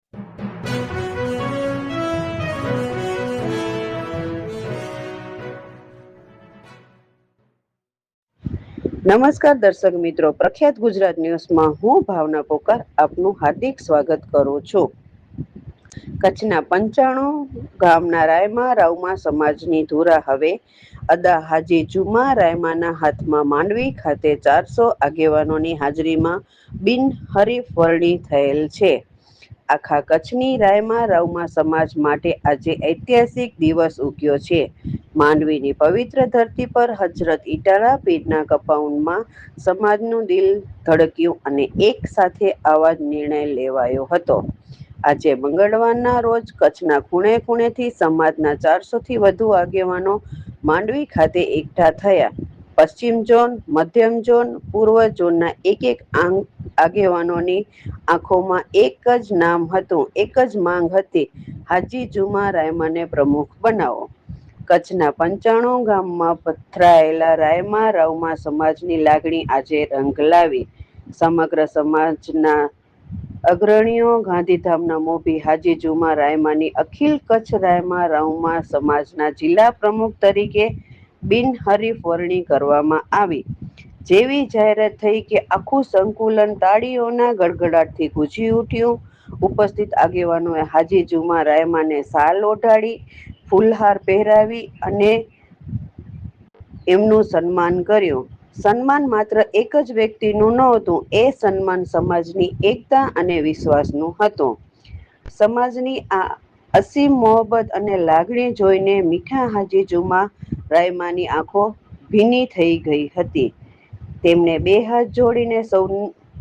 નમસ્કાર દર્શક મિત્રો, પ્રખ્યાત ગુજરાત ન્યૂઝમાં હું ભાવના પોકાર આપનું હાર્દિક સ્વાગત કરું છું. કચ્છના 95 ગામના રાયમા રાઉમા સમાજની ધુરા હવે અદા હાજી જુમા રાયમાના હાથમાં. માંડવી ખાતે 400 આગેવાનોની હાજરીમાં બિનહરીફ વરણી થયેલ છે. આખા કચ્છની રાયમા રાઉમા સમાજ માટે આજે ઐતિહાસિક દિવસ ઉગ્યો છે. માંડવીની પવિત્ર ધરતી પર હજરત ઈટાળા પીરના કપાઉનમાં સમાજનું દિલ ધડક્યું અને એક સાથે આવા જ નિર્ણય લેવાયો હતો. આજે મંગળવારના રોજ કચ્છના ખૂણે ખૂણેથી સમાજના 400થી વધુ આગેવાનો માંડવી ખાતે એકઠા થયા. પશ્ચિમ ઝોન, મધ્યમ ઝોન, પૂર્વ ઝોનના એક આગેવાનોની આંખોમાં એક જ નામ હતું, એક જ માંગ હતી, હાજી જુમા રાયમાને પ્રમુખ બનાવો. કચ્છના 95 ગામમાં પથરાયેલા રાયમા રાઉમા સમાજની લાગણી આજે રંગ લાવી. સમગ્ર સમાજના અગ્રણીઓ ગાંધીધામના મોભી હાજી જુમા રાયમાની અખિલ કચ્છ રાયમા રાઉમા સમાજના જિલ્લા પ્રમુખ તરીકે બિનહરીફ વરણી કરવામાં આવી. જેવી જાહેરાત થઈ કે આખું સંકુલન તાળીઓના ગડગડાટથી ગુંજી ઉઠ્યું. ઉપસ્થિત આગેવાનોએ હાજી જુમા રાયમાને શાલ ઓઢાડી, ફૂલહાર પહેરાવી અને એમનું સન્માન કર્યું. સન્માન માત્ર એક જ વ્યક્તિનું નહોતું, એ સન્માન સમાજની એકતા અને વિશ્વાસનું હતું. સમાજની આ અસીમ મોહબ્બત અને લાગણી જોઈને મીઠા હાજી જુમા રાયમાની આંખો ભીની થઈ ગઈ હતી. તેમણે બે હાથ જોડીને સૌ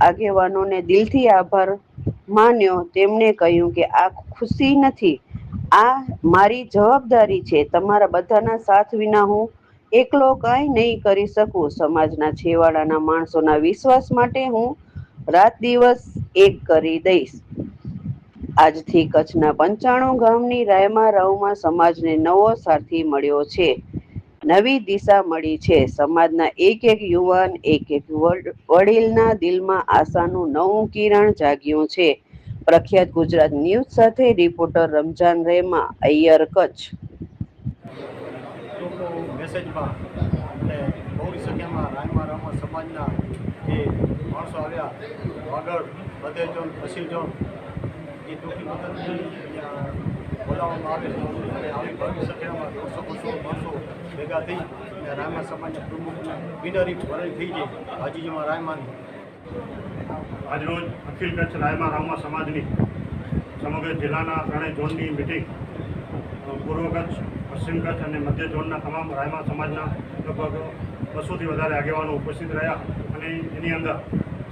આગેવાનોને દિલથી આભાર માન્યો. તેમણે કહ્યું કે આ ખુશી નથી, આ મારી જવાબદારી છે. તમારા બધાના સાથ વિના હું એકલો કાંઈ નહીં કરી શકું. સમાજના છેવાડાના માણસોના વિશ્વાસ માટે હું રાત દિવસ એક કરી દઈશ. આજથી કચ્છના 95 ગામની રાયમા રાઉમા સમાજને નવો સાથી મળ્યો છે, નવી દિશા મળી છે. સમાજના એક યુવાન, એક વડીલના દિલમાં આશાનું નવું કિરણ જાગ્યું છે. પ્રખ્યાત ગુજરાત ન્યૂઝ સાથે રિપોર્ટર રમઝાન રહેમા, અય્યર, કચ્છ. મેસેજમાં અને બહુની સંખ્યામાં રાયમા રાઉમા સમાજના જે માણસો આવ્યા, વાગડ, મધ્ય ઝોન, પશ્ચિમ ઝોન, એ ટોકી મદદની બોલાવવામાં આવે અને આવી બહુની સંખ્યામાં 200 માણસો ભેગા થઈ અને રાયમા સમાજના પ્રમુખની બિનહરીફ વરણી થઈ છે હાજી જુમા રાયમાની. આજરોજ અખિલ કચ્છ રાયમા રાઉમા સમાજની સમગ્ર જિલ્લાના ત્રણેય ઝોનની મિટિંગ પૂર્વ કચ્છ, પશ્ચિમ કચ્છ અને મધ્ય ઝોનના તમામ રાયમા સમાજના લગભગ 200થી વધારે આગેવાનો ઉપસ્થિત રહ્યા અને એની અંદર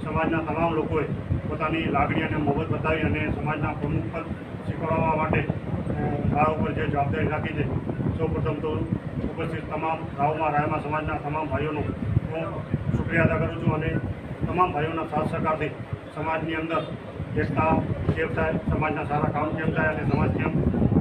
સમાજના તમામ લોકોએ પોતાની લાગણી અને મોહબ્બત બતાવી અને સમાજના પ્રમુખ પદ સ્વીકારવા માટે મારા ઉપર જે જવાબદારી રાખી છે, સૌપ્રથમ તો ઉપસ્થિત તમામ રાયમા સમાજના તમામ ભાઈઓનો હું શુક્રિયા અદા કરું છું અને તમામ ભાઈઓના સાથ સહકારથી સમાજની અંદર એકતા કેમ થાય, સમાજના સારા કામ કેમ થાય અને સમાજ કેમ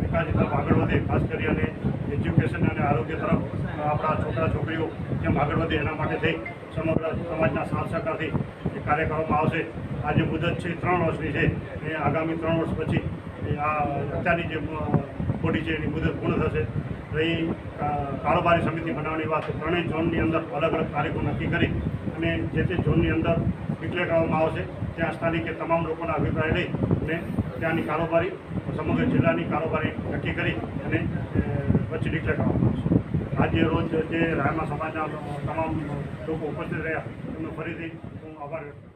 વિકાસ તરફ આગળ વધે, ખાસ કરી અને એજ્યુકેશન અને આરોગ્ય તરફ આપણા છોકરા છોકરીઓ કેમ આગળ વધે એના માટે થઈ સમગ્ર સમાજના સાથ સહકારથી એ કાર્ય કરવામાં આવશે. આજે મુદત છે 3 વર્ષની છે એ આગામી 3 વર્ષ પછી આ અત્યારની જે બોડી છે એની મુદત પૂર્ણ થશે. રહી કારોબારી સમિતિ બનાવવાની વાત, ત્રણેય ઝોનની અંદર અલગ અલગ તારીખો નક્કી કરી અને જે તે ઝોનની અંદર ડિક્લેર કરવામાં આવશે. ત્યાં સ્થાનિકે તમામ લોકોના અભિપ્રાય લઈ અને ત્યાંની કારોબારી, સમગ્ર જિલ્લાની કારોબારી નક્કી કરી અને પછી ડિક્લેર કરવામાં આવશે. આજે રોજ જે રાયમા સમાજના તમામ લોકો ઉપસ્થિત રહ્યા એમનો ફરીથી હું આભાર વ્યક્ત કરું છું.